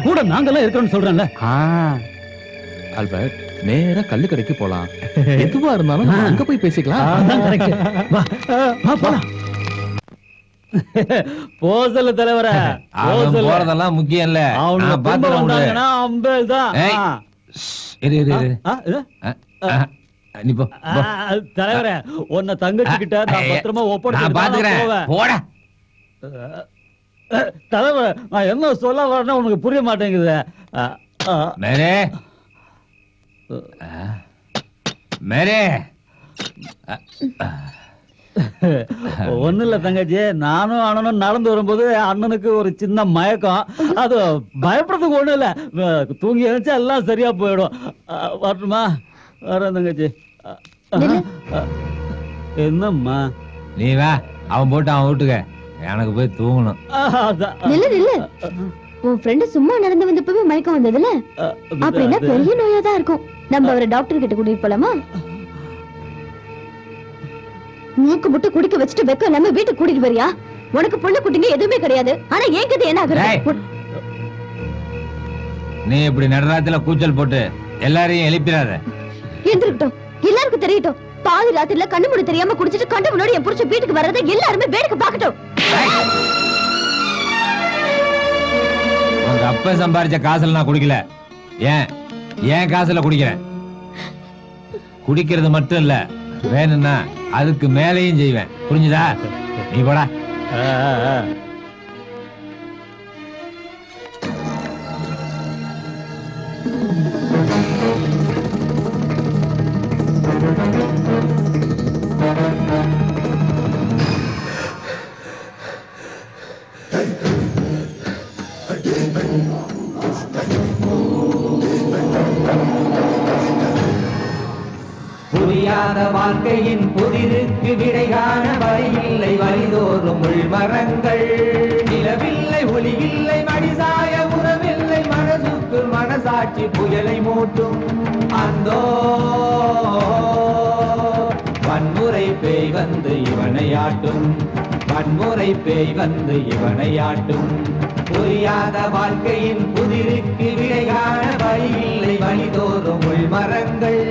உன் கூட நாங்கெல்லாம் இருக்கிறோம்னு சொல்றேன்ல. ஆல்பர்ட், நேரா கல்லு கடைக்கு போலாம். எதுவா இருந்தாலும் அங்க போய் பேசிக்கலாம். அதான் கரெக்ட். வா வா போலாம். போசல தலைவர போறதெல்லாம் முக்கியம் இல்ல. அவங்க பாத்துறாங்கன்னா அம்பேல் தான். இரு இரு இரு. நீ போ தலைவர, உன்னை தங்கச்சி கிட்ட நான் பத்திரமா ஒப்படைச்சு போடா. தலைவர, நான் என்ன சொல்ல வரேன்னா உனக்கு புரிய மாட்டேங்குது. மேரே மேரே ஒண்ணு இல்ல தங்கச்சி, நானும் அண்ணனும் நடந்து வரும்போது அண்ணனுக்கு ஒரு சின்ன மயக்கம். அது பயப்படுறதுக்கு ஒண்ணு இல்ல, தூங்கி எழுந்தா எல்லாம் சரியா போயிடும். வரட்டுமா? வரேன் தங்கச்சி. என்னம்மா? நீ வா, அவன் போட்டு அவன் வீட்டுக்க, எனக்கு போய் தூங்கணும். உன் ஃப்ரெண்ட் சும்மா நடந்து வந்தப்பவே மயக்கம் வந்ததுல, அப்படின்னா பெரிய நோயா தான் இருக்கும். நம்ம அவரை டாக்டர் கிட்ட கூட்டிட்டு போலாமா? மூக்கு முட்டை குடிக்க வச்சுட்டு வெக்கம் இல்லாம வீட்டுக்கு கூட்டிட்டு வரியா? உனக்கு பொண்ணு குட்டிங்க எதுவுமே கிடையாது. ஆனா ஏன் கதை என்ன ஆகுது? நீ இப்படி நடராத்தில கூச்சல் போட்டு எல்லாரையும் எழுப்பிடாத. எந்திருக்கட்டும், எல்லாருக்கும் தெரியட்டும். பாதி ராத்திரில கண்ணு மூடி தெரியாம குடிச்சிட்டு கண்ட முன்னாடி என் புருஷன் வீட்டுக்கு வர்றதை எல்லாருமே வேடிக்கை பார்க்கட்டும். உங்க அப்பா சம்பாரிச்ச காசுல நான் குடிக்கல. ஏன் காசுல குடிக்கிறேன். குடிக்கிறது மட்டும் இல்ல, வேணும்னா அதுக்கு மேலையும் செய்வேன். புரிஞ்சுதா? நீ போடா. புரியாத வாழ்க்கையின் புதிருக்கு விடை காண வழியில்லை, வழிதோறும் உள்மரங்கள். நிலவில்லை, ஒளியில்லை, மடிசாய உறவில்லை, மனசுக்கு மனசாட்சி புயலை மூட்டும். அந்தோ வன்முறை பேய் வந்து இவனையாட்டும், வன்முறை பேய் வந்து இவனையாட்டும். புரியாத வாழ்க்கையின் புதிருக்கு விடை காண வழியில்லை, வழிதோறும் உள்மரங்கள்.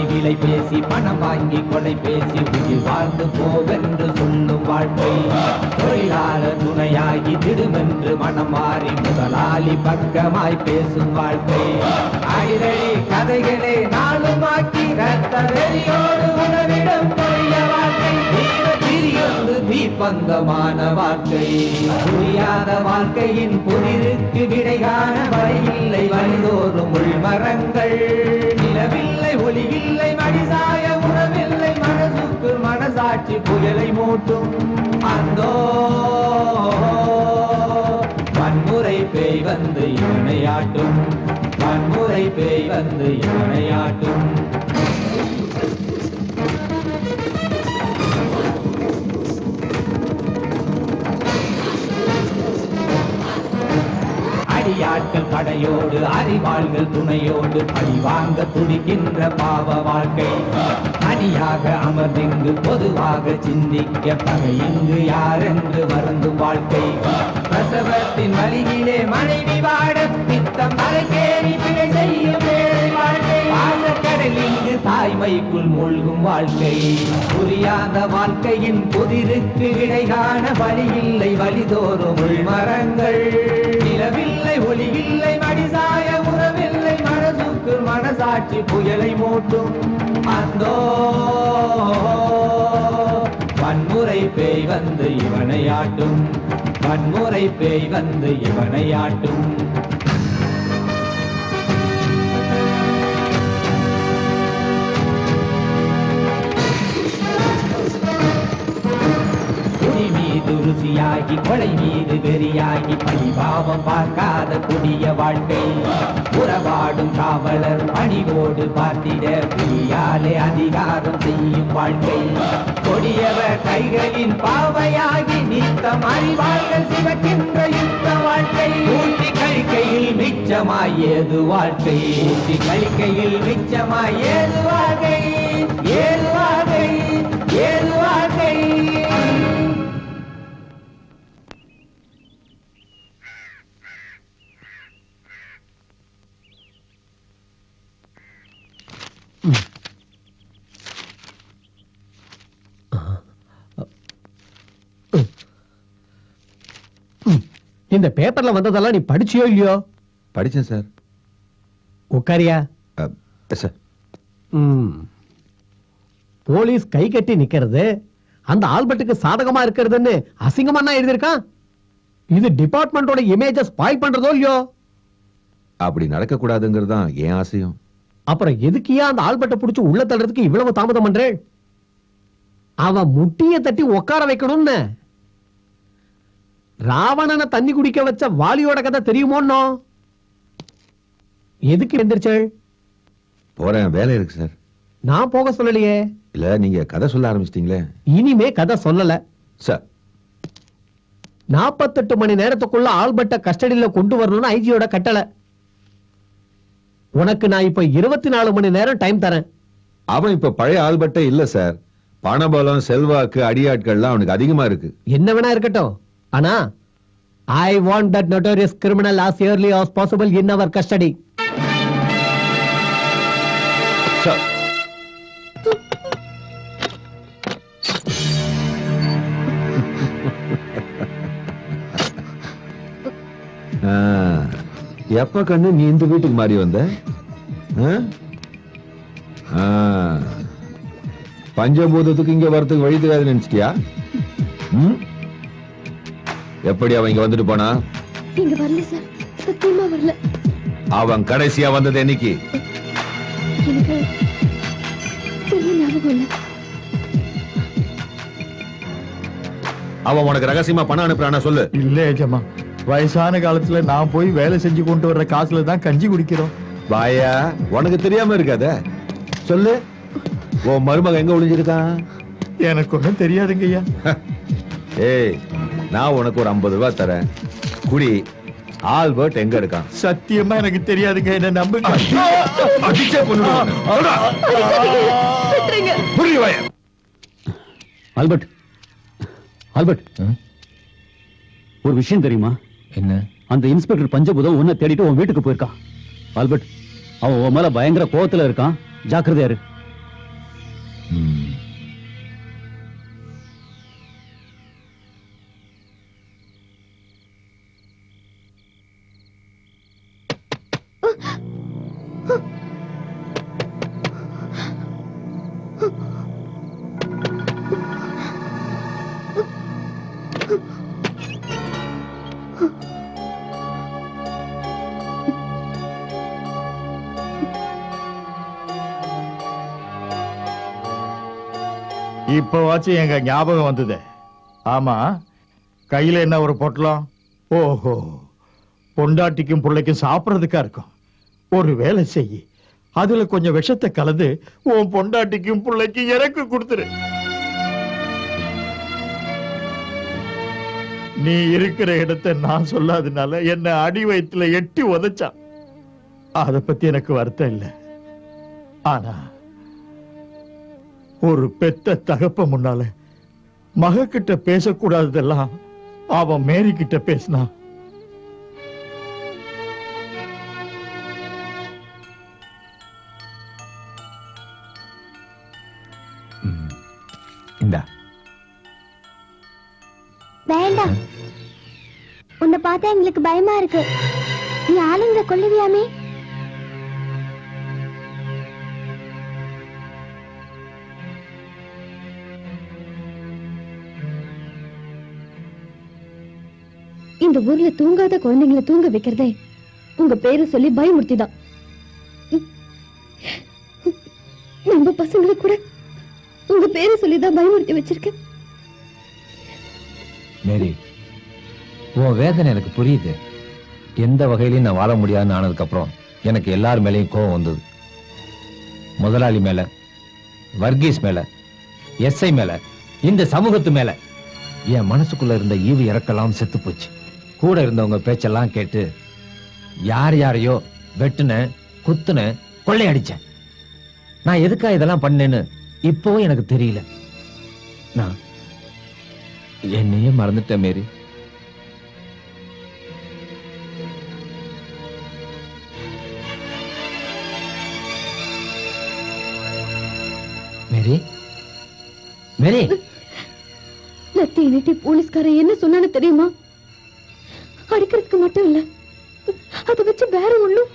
விலை பேசி பணம் வாங்கி கொடை பேசி உயிர் வாழ்ந்து போவென்று சொல்லும் வாழ்க்கை. தொழிலாளர் துணையாகி திடுமென்று மனம் மாறி முதலாளி பக்கமாய் பேசும் வாழ்க்கை. அடிதடி கதைகளே நாளுமாக்கி ரத்த வெறியோடு உணவிடம் பொழிய வாழ்க்கை. திரியொன்று தீப்பந்தமான வாழ்க்கை. புரியாத வாழ்க்கையின் புதிருக்கு விடை காண வழியில்லை, வழிதோறும் உள்மரங்கள். நிலவில்லை, ஒளியில்லை, மடிசாய உறவில்லை, மனசுக்கு மனசாட்சி புயலை மூட்டும். அந்தோ வன்முறை பேய் வந்து இவனையாட்டும், வன்முறை பேய் வந்து இவனையாட்டும். அடியாட்கள் படையோடு அறிவாள்கள் துணையோடு பழிவாங்க துடிக்கின்ற பாவ வாழ்க்கை. அணியாக அமர்ந்திங்கு பொதுவாக சிந்திக்க பகை இங்கு யாரென்று வருந்தும் வாழ்க்கை. பிரசவத்தின் வழியிலே மனைவி வாட பித்தம் மலைக்கேறி பிழை செய்யும் வேலை வாழ்க்கை. பாசக்கடல் இங்கு தாய்மைக்குள் மூழ்கும் வாழ்க்கை. புரியாத வாழ்க்கையின் புதிருக்கு விடை காண வழியில்லை, வழிதோறும் உள்மரங்கள். நிலவில்லை, ஒளியில்லை, மடிசாய உறவில்லை, மனசுக்கு மனசாட்சி புயலை மூட்டும். அந்தோ வன்முறை பேய் வந்து இவனையாட்டும், வன்முறை பேய் வந்து இவனையாட்டும். ருசியாகி கொலை மீது வெறியாகி பழிபாவம் பார்க்காத கொடிய வாழ்க்கை. உறவாடும் காவலர் பணிவோடு பார்த்திட புலியாலே அதிகாரம் செய்யும் வாழ்க்கை. கொடியவர் கைகளின் பாவையாகி நித்தம் அறிவார்கள் சிவக்கின்ற யுத்த வாழ்க்கை. ஊட்டி கழிக்கையில் மிச்சமாய் ஏது வாழ்க்கை கழிக்கையில் மிச்சமாய் ஏது வாழ்க்கை ஏது வாழ்க்கை ஏது வாழ்க்கை. இந்த பேப்பர்ல வந்ததெல்லாம் நீ படிச்சியோ இல்லையோ? படிச்சேன் சார். உட்காரியா? சார், போலீஸ் கை கட்டி நிக்கிறது அந்த ஆல்பர்ட்டுக்கு சாதகமா இருக்கிறதுன்னு அசிங்கமா எழுதியிருக்கான். இது டிபார்ட்மெண்டோட இமேஜ ஸ்பாயில் பண்றதோ இல்லையோ? அப்படி நடக்க கூடாதுங்கிறது தான் என் ஆசையும். அப்புறம் எதுக்கியா அந்த ஆல்பர்ட்டை புடிச்சு உள்ள தள்ளுறதுக்கு இவ்வளவு தாமதம் பண்றேன்? அவன் முட்டிய தட்டி உட்கார வைக்கணும்னு. ராவணனை தண்ணி குடிக்க வச்ச வாலியோட கதை தெரியுமோன்னோ? எதுக்கு எந்திரிச்சள்? போறேன், வேலை இருக்கு சார். நான் போக சொல்லலையே. இல்ல, நீங்க கதை சொல்ல ஆரம்பிச்சிட்டீங்களே. இனிமே கதை சொல்லல சார். 48 மணி நேரத்துக்குள்ள ஆல்பர்ட்ட கஸ்டடியில கொண்டு வரணும்னு ஐஜியோட கட்டளை. உனக்கு நான் இப்ப 24 மணி நேரம் டைம் தரேன். அவன் இப்ப பழைய ஆல்பர்ட்டே இல்ல சார். பணபலம், செல்வாக்கு, அடியாட்கள்லாம் அவனுக்கு அதிகமா இருக்கு. என்ன வேணா இருக்கட்டும், ஆனா I want that notorious criminal as early as possible in our custody. Sir, எப்ப கண்ணு நீ இந்த வீட்டுக்கு மாறி வந்த? பஞ்சபூதத்துக்கு இங்க வரதுக்கு வழி தெரியாது நினைச்சிட்டியா? எப்படி அவன் இங்க வந்துட்டு போனா? இங்க வரல சார், சத்தியமா வரல. அவன் கடைசியா வந்தது என்னைக்கு? எனக்கு சரியா ஞாபகம் இல்ல. அவன் உனக்கு ரகசியமா பணம் அனுப்புறானா சொல்லு. இல்ல ஏஜமா, வயசான காலத்துல நான் போய் வேலை செஞ்சு கொண்டு வர்ற காசுல தான் கஞ்சி குடிக்கிறோம். வாயா, உனக்கு தெரியாம இருக்காத, சொல்லு. உன் மருமக எங்க ஒளிஞ்சிருக்கான்? எனக்கு ஒண்ணும் தெரியாதுங்க ஐயா. ஏய், நான் உனக்கு ஒரு 50 ரூபாய் தரேன், குடி. ஆல்பர்ட் எங்க இருக்கான்? சத்தியமா எனக்கு தெரியாதுங்க, என்ன நம்புங்க. ஆல்பர்ட், ஆல்பர்ட், ஒரு விஷயம் தெரியுமா? என்ன? அந்த இன்ஸ்பெக்டர் பஞ்சபூதம் உன்னை தேடிட்டு உன் வீட்டுக்கு போயிருக்கான். ஆல்பர்ட், அவன் உன் மேல பயங்கர கோவத்துல இருக்கான், ஜாக்கிரதையா இரு. இப்பவாச்சும் எங்க ஞாபகம் வந்தது. ஆமா, கையில என்ன ஒரு பொட்டலம்? ஓஹோ, பொண்டாட்டிக்கும் பிள்ளைக்கும் சாப்பிடறதுக்கா இருக்கும். ஒரு வேலை செய்யி, அதுல கொஞ்சம் விஷத்தை கலந்து உன் பொண்டாட்டிக்கும் பிள்ளைக்கும் எனக்கு கொடுத்துரு. நீ இருக்கிற இடத்தை நான் சொல்லாதனால என்ன அடி வயிற்றுல எட்டி உதைச்சான். அத பத்தி எனக்கு வருத்தம் இல்லை. ஆனா ஒரு பெத்த தகப்ப முன்னால மக கிட்ட பேசக்கூடாததெல்லாம் அவன் மேரி கிட்ட பேசினா. இந்தா. வேண்டாம், உன்னை பார்த்தா எங்களுக்கு பயமா இருக்கு. நீ ஆளுங்களை கொல்லுவியாமே? இந்த ஊர்ல தூங்காத குழந்தைங்களை தூங்க வைக்கிறதே உங்க பேரை சொல்லி பயமுறுத்திதான். நம்ம பசங்களை கூட உங்க பேரை சொல்லிதான் பயமுறுத்தி வச்சிருக்கேன். மேரி, உன் வேதனை எனக்கு புரியுது. எந்த வகையிலையும் நான் வாழ முடியாதுன்னு ஆனதுக்கு அப்புறம் எனக்கு எல்லார் மேலேயும் கோவம் வந்தது. முதலாளி மேல, வர்கீஸ் மேல, எஸ்ஐ மேல, இந்த சமூகத்து மேல. என் மனசுக்குள்ள இருந்த ஈவு இறக்கலாம் செத்து போச்சு. கூட இருந்தவங்க பேச்செல்லாம் கேட்டு யார் யாரையோ வெட்டுன குத்துன கொள்ளையடிச்சேன். நான் எதுக்கா இதெல்லாம் பண்ணேன்னு இப்பவும் எனக்கு தெரியல. நான் என்னையே மறந்துட்டேன் மேரி. மேரி மேரி லத்தி நீட்டி போலீஸ்காரன் என்ன சொன்னான்னு தெரியுமா? அடிக்கிறதுக்கு மட்டும் இல்ல, அதை வச்சு வேற ஒண்ணும்.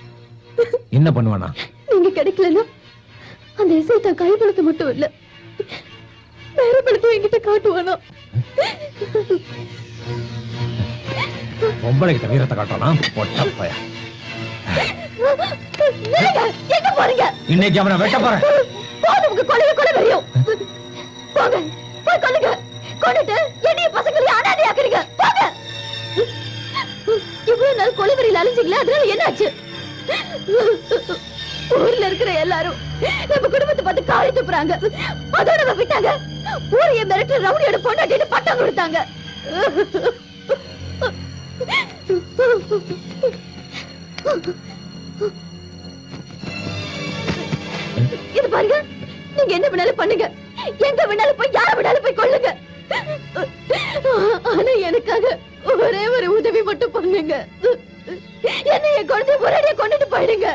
என்ன பண்ணுவானா? நீங்க கிடைக்கலன்னா அந்த இசைத்தா கைப்பழத்தை மட்டும் இல்ல, வேற பழத்தை என்கிட்ட காட்டுவானா? பொம்பளை கிட்ட வீரத்தை காட்டனா? பொட்டப்பைய. எங்க போறீங்க? இன்னைக்கு அவனை வெட்ட போறேன். போதும், கொலைய கொலை வெறியும். போங்க, போய் கொல்லுங்க. கொன்னுட்டு என்னைய பசங்களையும் அனாதையாக்குறீங்க. போங்க. இவ்வளவு நாள் கொலைவெறியில் அழிஞ்சிங்களே, அதனால என்னாச்சு? ஊர்ல இருக்கிற எல்லாரும் நம்ம குடும்பத்தை பார்த்து காரி துப்புறாங்க. அதோட நம்ம விட்டாங்க. ஊரைய மிரட்டு ரவுடியோட பொண்டாட்டிட்டு பட்டம் கொடுத்தாங்க. இது பாருங்க, நீங்க என்ன வேணாலும் பண்ணுங்க, எங்க வேணாலும் போய் யார வேணாலும் போய் கொள்ளுங்க. ஆனா எனக்காக ஒரே ஒரு உதவி மட்டும் பண்ணுங்க. என்னைய கொண்டு ஒரேடியா கொண்டுட்டு போயிடுங்க.